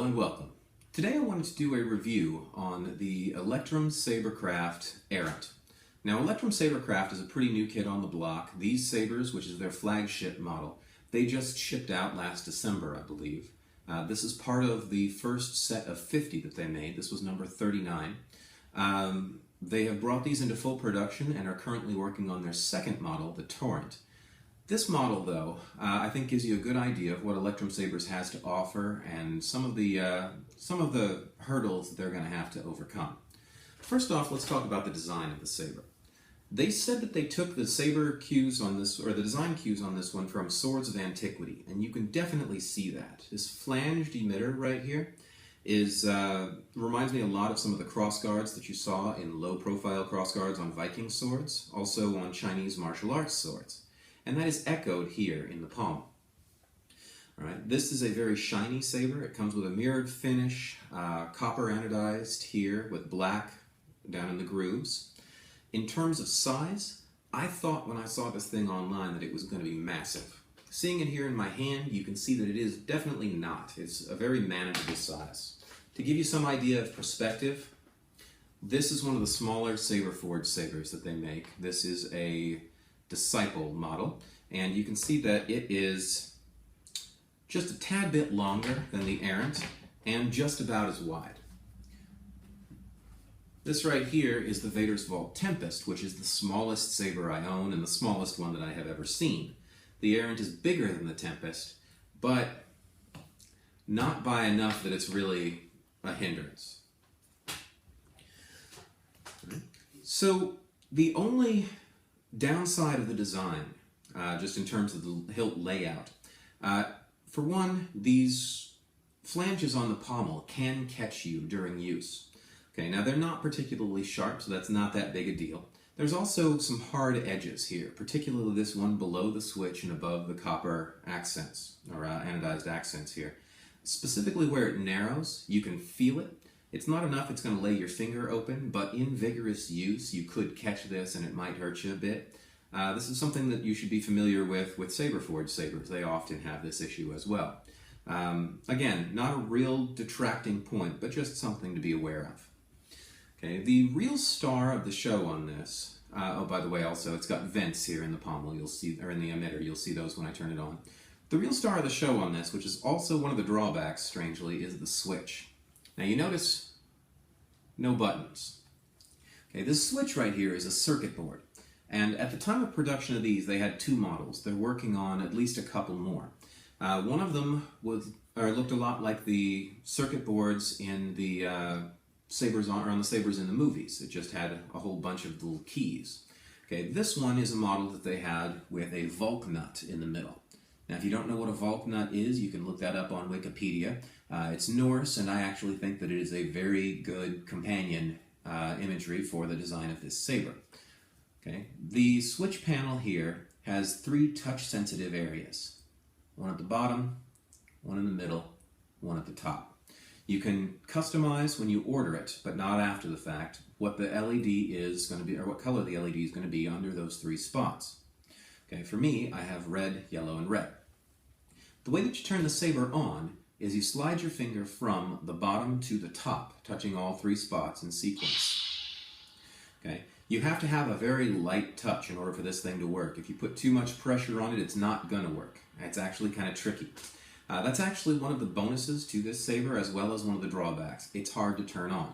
and welcome. Today I wanted to do a review on the Electrum Sabercraft Errant. Now Electrum Sabercraft is a pretty new kid on the block. These sabers, which is their flagship model, they just shipped out last December, I believe. This is part of the first set of 50 that they made. This was number 39. They have brought these into full production and are currently working on their second model, the Torrent. This model, though, I think gives you a good idea of what Electrum Sabers has to offer and some of the hurdles they're going to have to overcome. First off, let's talk about the design of the saber. They said that they took the saber cues on this, or the design cues on this one, from Swords of Antiquity, and you can definitely see that. This flanged emitter right here reminds me a lot of some of the crossguards that you saw in low-profile crossguards on Viking swords, also on Chinese martial arts swords. And that is echoed here in the pommel. All right, this is a very shiny saber. It comes with a mirrored finish, copper anodized here with black down in the grooves. In terms of size, I thought when I saw this thing online that it was going to be massive. Seeing it here in my hand, you can see that it is definitely not. It's a very manageable size. To give you some idea of perspective, this is one of the smaller saber forged sabers that they make. This is a Disciple model, and you can see that it is just a tad bit longer than the Errant and just about as wide. This right here is the Vader's Vault Tempest, which is the smallest saber I own and the smallest one that I have ever seen. The Errant is bigger than the Tempest, but not by enough that it's really a hindrance. So the only downside of the design, just in terms of the hilt layout, for one, these flanges on the pommel can catch you during use. Okay, now they're not particularly sharp, so that's not that big a deal. There's also some hard edges here, particularly this one below the switch and above the copper accents, or anodized accents here. Specifically where it narrows, you can feel it. It's not enough it's going to lay your finger open, but in vigorous use, you could catch this and it might hurt you a bit. This is something that you should be familiar with saber forged sabers. They often have this issue as well. Again, not a real detracting point, but just something to be aware of. Okay, the real star of the show on this, oh, by the way, also, it's got vents here in the pommel, you'll see, or in the emitter, you'll see those when I turn it on. The real star of the show on this, which is also one of the drawbacks, strangely, is the switch. Now you notice no buttons. Okay, this switch right here is a circuit board. And at the time of production of these, they had two models. They're working on at least a couple more. One of them looked a lot like the circuit boards in the sabers on the sabers in the movies. It just had a whole bunch of little keys. Okay, this one is a model that they had with a Volk nut in the middle. Now, if you don't know what a Volk nut is, you can look that up on Wikipedia. It's Norse, and I actually think that it is a very good companion imagery for the design of this saber. Okay. The switch panel here has three touch-sensitive areas. One at the bottom, one in the middle, one at the top. You can customize when you order it, but not after the fact, what the LED is going to be, or what color the LED is going to be under those three spots. Okay, for me, I have red, yellow, and red. The way that you turn the saber on is you slide your finger from the bottom to the top, touching all three spots in sequence. Okay, you have to have a very light touch in order for this thing to work. If you put too much pressure on it, it's not going to work. It's actually kind of tricky. That's actually one of the bonuses to this saber, as well as one of the drawbacks. It's hard to turn on.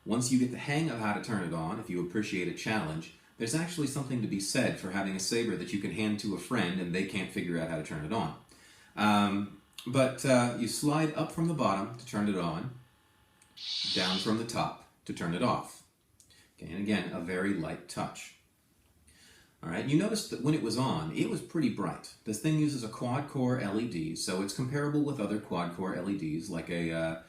Once you get the hang of how to turn it on, if you appreciate a challenge, there's actually something to be said for having a saber that you can hand to a friend and they can't figure out how to turn it on. You slide up from the bottom to turn it on, down from the top to turn it off. Okay, and again, a very light touch. All right, you noticed that when it was on, it was pretty bright. This thing uses a quad-core LED, so it's comparable with other quad-core LEDs, like a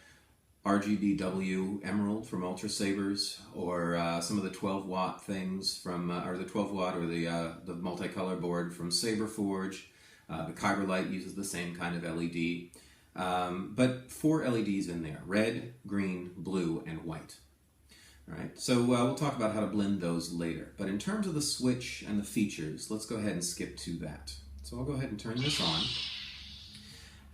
RGBW Emerald from Ultra Sabers, or some of the 12-watt things from, or the 12-watt or the multicolor board from Saber Forge. The Kyberlite uses the same kind of LED, but 4 LEDs in there: red, green, blue, and white. All right, so we'll talk about how to blend those later. But in terms of the switch and the features, let's go ahead and skip to that. So I'll go ahead and turn this on.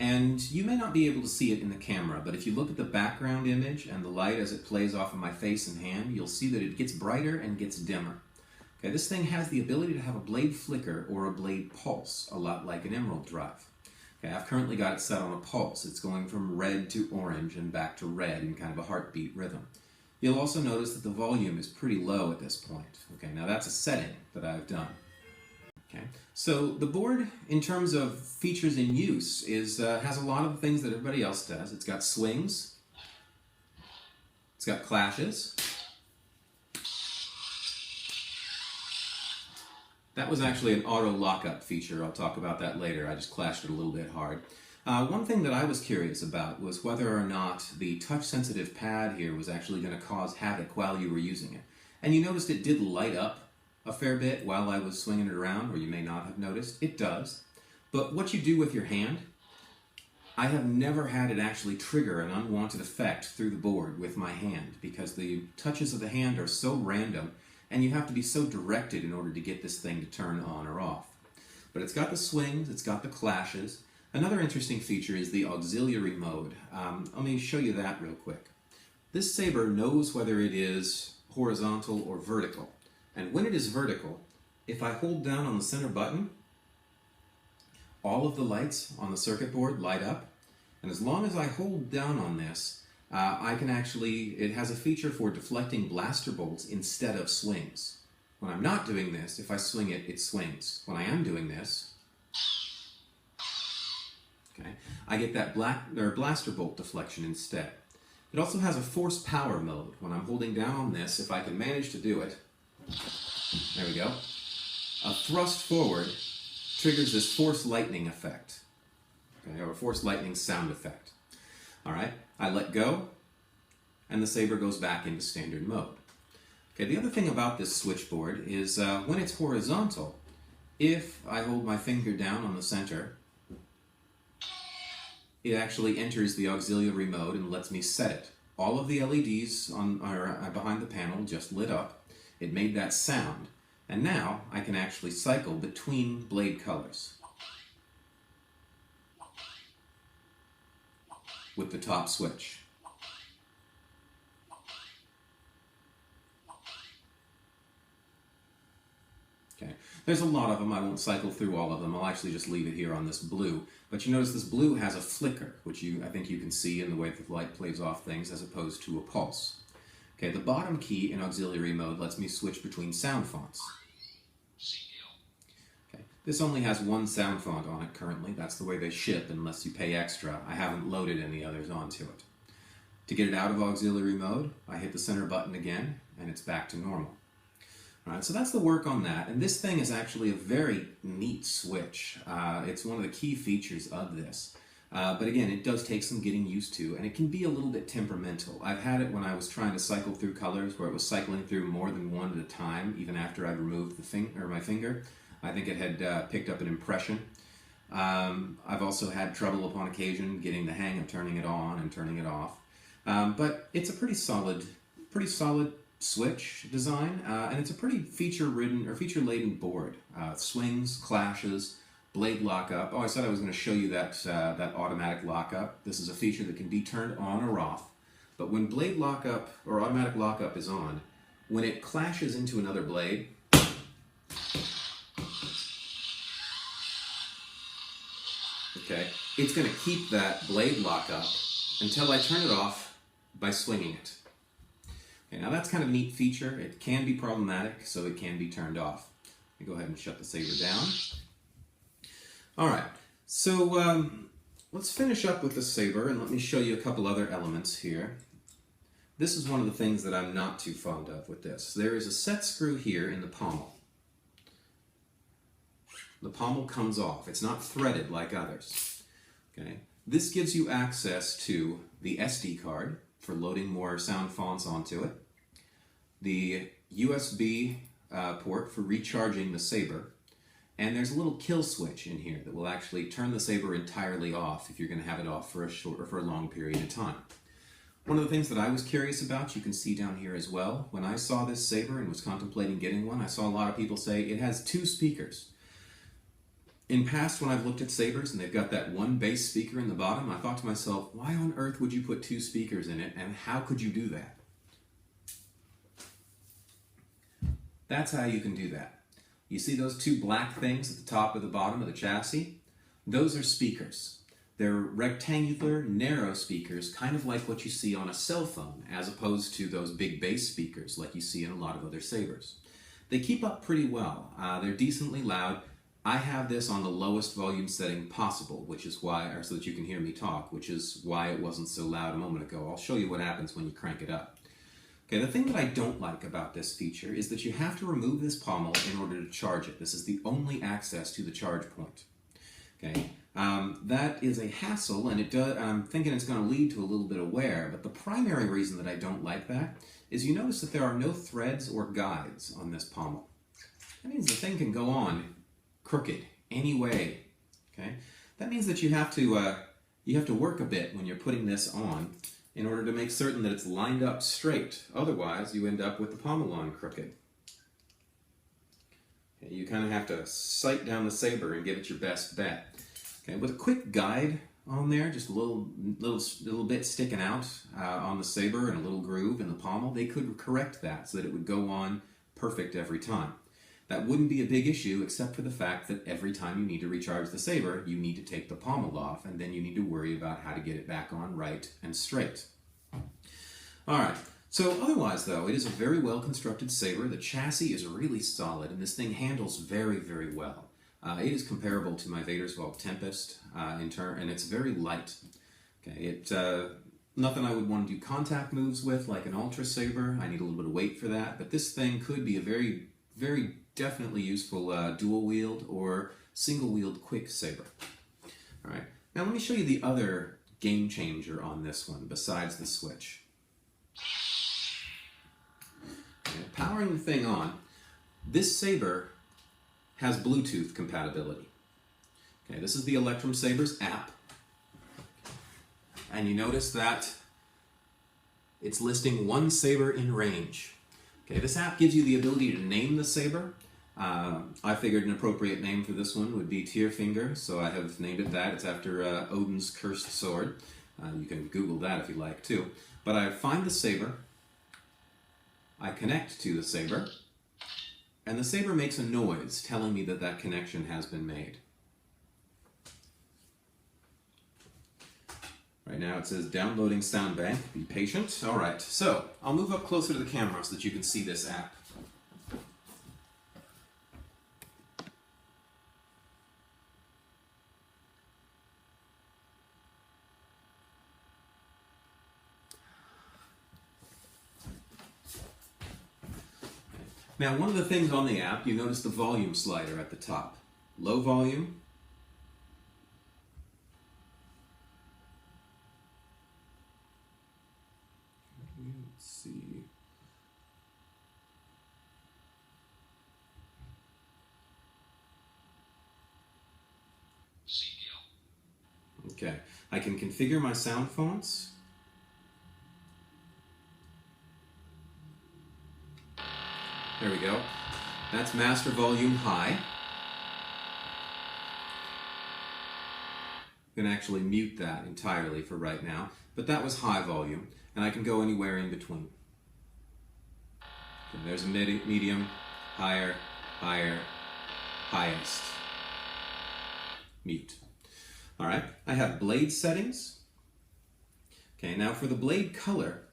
And you may not be able to see it in the camera, but if you look at the background image and the light as it plays off of my face and hand, you'll see that it gets brighter and gets dimmer. Okay, this thing has the ability to have a blade flicker or a blade pulse, a lot like an emerald drive. Okay, I've currently got it set on a pulse. It's going from red to orange and back to red in kind of a heartbeat rhythm. You'll also notice that the volume is pretty low at this point. Okay, now that's a setting that I've done. Okay, so the board, in terms of features in use, has a lot of the things that everybody else does. It's got swings, it's got clashes. That was actually an auto lockup feature. I'll talk about that later. I just clashed it a little bit hard. One thing that I was curious about was whether or not the touch-sensitive pad here was actually going to cause havoc while you were using it. And you noticed it did light up a fair bit while I was swinging it around, or you may not have noticed. It does. But what you do with your hand, I have never had it actually trigger an unwanted effect through the board with my hand, because the touches of the hand are so random, and you have to be so directed in order to get this thing to turn on or off. But it's got the swings, it's got the clashes. Another interesting feature is the auxiliary mode. Let me show you that real quick. This saber knows whether it is horizontal or vertical. And when it is vertical, if I hold down on the center button, all of the lights on the circuit board light up. And as long as I hold down on this, I can actually, it has a feature for deflecting blaster bolts instead of swings. When I'm not doing this, if I swing it, it swings. When I am doing this, okay, I get that blaster bolt deflection instead. It also has a force power mode. When I'm holding down on this, if I can manage to do it, there we go, a thrust forward triggers this force lightning effect, okay, or a force lightning sound effect. All right, I let go, and the saber goes back into standard mode. Okay, the other thing about this switchboard is when it's horizontal, if I hold my finger down on the center, it actually enters the auxiliary mode and lets me set it. All of the LEDs behind the panel just lit up. It made that sound, and now I can actually cycle between blade colors with the top switch. Okay, there's a lot of them. I won't cycle through all of them. I'll actually just leave it here on this blue. But you notice this blue has a flicker, which I think you can see in the way that the light plays off things as opposed to a pulse. Okay, the bottom key in auxiliary mode lets me switch between sound fonts. Okay, this only has one sound font on it currently. That's the way they ship unless you pay extra. I haven't loaded any others onto it. To get it out of auxiliary mode, I hit the center button again, and it's back to normal. All right, so that's the work on that, and this thing is actually a very neat switch. It's one of the key features of this. But again, it does take some getting used to, and it can be a little bit temperamental. I've had it when I was trying to cycle through colors where it was cycling through more than one at a time, even after I'd removed my finger. I think it had picked up an impression. I've also had trouble upon occasion getting the hang of turning it on and turning it off. But it's a pretty solid switch design, and it's a pretty feature-laden board. Swings, clashes, blade lockup. Oh, I said I was going to show you that automatic lockup. This is a feature that can be turned on or off. But when blade lockup or automatic lockup is on, when it clashes into another blade, okay, it's going to keep that blade lockup until I turn it off by swinging it. Okay, now that's kind of a neat feature. It can be problematic, so it can be turned off. Let me go ahead and shut the saber down. All right, so let's finish up with the saber, and let me show you a couple other elements here. This is one of the things that I'm not too fond of with this. There is a set screw here in the pommel. The pommel comes off. It's not threaded like others. Okay, this gives you access to the SD card for loading more sound fonts onto it, the USB port for recharging the saber, and there's a little kill switch in here that will actually turn the saber entirely off if you're going to have it off for a short or for a long period of time. One of the things that I was curious about, you can see down here as well, when I saw this saber and was contemplating getting one, I saw a lot of people say it has 2 speakers. In past, when I've looked at sabers and they've got that one bass speaker in the bottom, I thought to myself, why on earth would you put two speakers in it, and how could you do that? That's how you can do that. You see those two black things at the top of the bottom of the chassis? Those are speakers. They're rectangular, narrow speakers, kind of like what you see on a cell phone, as opposed to those big bass speakers like you see in a lot of other sabers. They keep up pretty well. They're decently loud. I have this on the lowest volume setting possible, which is why, or so that you can hear me talk, which is why it wasn't so loud a moment ago. I'll show you what happens when you crank it up. Okay, the thing that I don't like about this feature is that you have to remove this pommel in order to charge it. This is the only access to the charge point. Okay, that is a hassle, and I'm thinking it's going to lead to a little bit of wear, but the primary reason that I don't like that is you notice that there are no threads or guides on this pommel. That means the thing can go on crooked any way. Okay, that means that you have to work a bit when you're putting this on in order to make certain that it's lined up straight. Otherwise, you end up with the pommel on crooked. Okay, you kind of have to sight down the saber and give it your best bet. Okay, with a quick guide on there, just a little bit sticking out on the saber and a little groove in the pommel, they could correct that so that it would go on perfect every time. That wouldn't be a big issue except for the fact that every time you need to recharge the saber, you need to take the pommel off, and then you need to worry about how to get it back on right and straight. Alright, so otherwise though, it is a very well constructed saber. The chassis is really solid, and this thing handles very, very well. It is comparable to my Vaderswald Tempest and it's very light. Okay, nothing I would want to do contact moves with like an Ultra Saber. I need a little bit of weight for that, but this thing could be a very, very definitely useful dual wield or single wield quick saber. All right, now let me show you the other game changer on this one besides the switch. Okay, powering the thing on, this saber has Bluetooth compatibility. Okay, this is the Electrum Saber's app, and you notice that it's listing one saber in range. Okay, this app gives you the ability to name the saber. I figured an appropriate name for this one would be Tyrfinger, so I have named it that. It's after Odin's cursed sword. You can Google that if you like too. But I find the saber, I connect to the saber, and the saber makes a noise telling me that that connection has been made. Right now it says downloading sound bank. Be patient. Alright, so I'll move up closer to the camera so that you can see this app. Now, one of the things on the app, you notice the volume slider at the top. Low volume. Let's see. Okay, I can configure my sound fonts. There we go. That's master volume high. I'm going to actually mute that entirely for right now, but that was high volume, and I can go anywhere in between. Okay, there's a medium, higher, higher, highest. Mute. All right, I have blade settings. Okay, now for the blade color,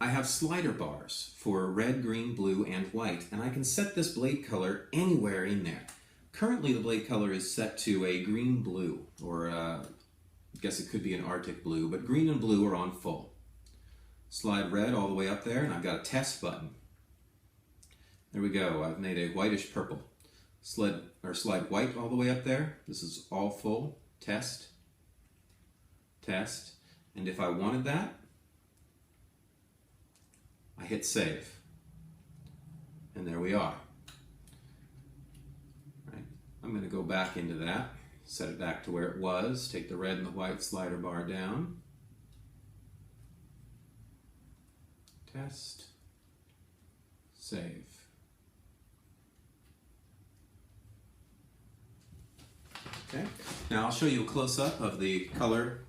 I have slider bars for red, green, blue, and white, and I can set this blade color anywhere in there. Currently, the blade color is set to a green-blue, or I guess it could be an Arctic blue, but green and blue are on full. Slide red all the way up there, and I've got a test button. There we go. I've made a whitish purple. Slide white all the way up there. This is all full. Test. Test. And if I wanted that, I hit save, and there we are. Right. I'm going to go back into that, set it back to where it was, take the red and the white slider bar down, test, save. Okay. Now I'll show you a close-up of the color.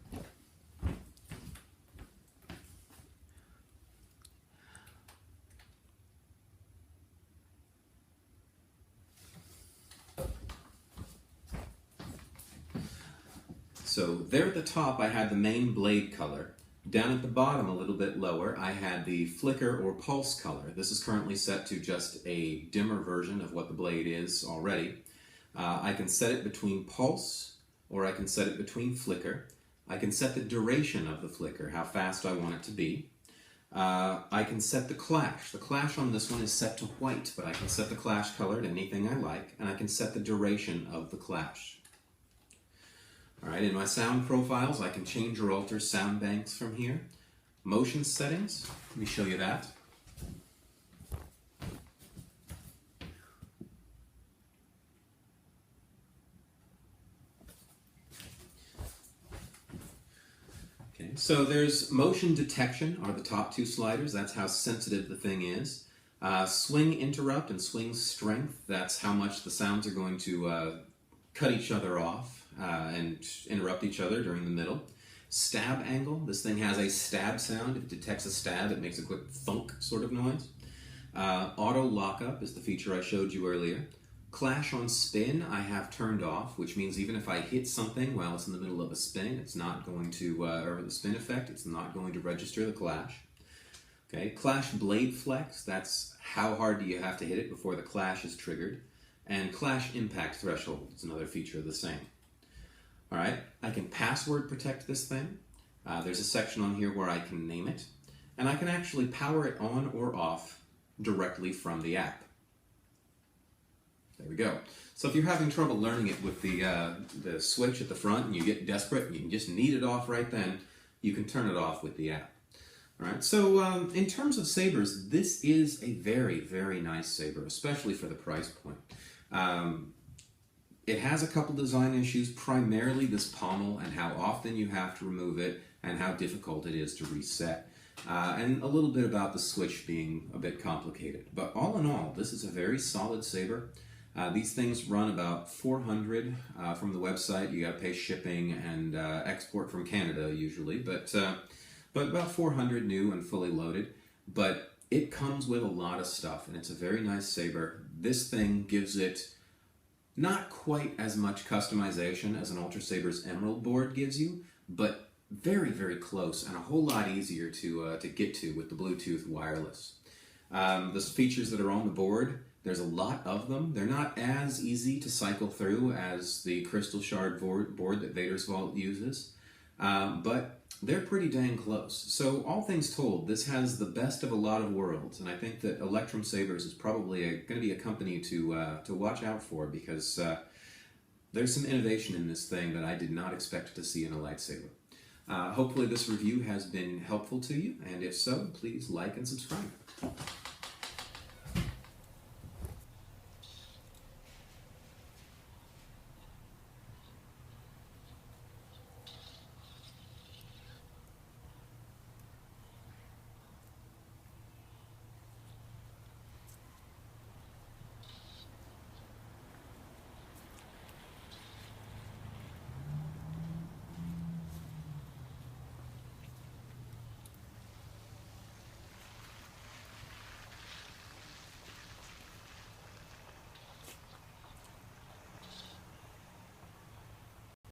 So there at the top I had the main blade color. Down at the bottom a little bit lower I had the flicker or pulse color. This is currently set to just a dimmer version of what the blade is already. I can set it between pulse or I can set it between flicker. I can set the duration of the flicker, how fast I want it to be. I can set the clash. The clash on this one is set to white, but I can set the clash color to anything I like, and I can set the duration of the clash. Alright, in my sound profiles, I can change or alter sound banks from here. Motion settings, let me show you that. Okay, so there's motion detection are the top two sliders. That's how sensitive the thing is. Swing interrupt and swing strength, that's how much the sounds are going to cut each other off and interrupt each other during the middle. Stab angle, this thing has a stab sound. If it detects a stab, it makes a quick thunk sort of noise. Auto lockup is the feature I showed you earlier. Clash on spin I have turned off, which means even if I hit something while it's in the middle of a spin, it's not going to, or the spin effect, it's not going to register the clash. Okay, clash blade flex, that's how hard do you have to hit it before the clash is triggered. And clash impact threshold is another feature of the same. Alright, I can password protect this thing. There's a section on here where I can name it. And I can actually power it on or off directly from the app. There we go. So if you're having trouble learning it with the switch at the front and you get desperate and you just need it off right then, you can turn it off with the app. Alright, so in terms of sabers, this is a very, very nice saber, especially for the price point. It has a couple design issues, primarily this pommel and how often you have to remove it and how difficult it is to reset. And a little bit about the switch being a bit complicated. But all in all, this is a very solid saber. These things run about $400 from the website. You got to pay shipping and export from Canada usually, but about $400 new and fully loaded. But it comes with a lot of stuff, and it's a very nice saber. This thing gives it not quite as much customization as an Ultra Saber's Emerald board gives you, but very, very close and a whole lot easier to get to with the Bluetooth wireless. The features that are on the board, there's a lot of them. They're not as easy to cycle through as the Crystal Shard board that Vader's Vault uses, but they're pretty dang close. So all things told, this has the best of a lot of worlds, and I think that Electrum Sabers is probably going to be a company to watch out for, because there's some innovation in this thing that I did not expect to see in a lightsaber. Hopefully this review has been helpful to you, and if so, please like and subscribe.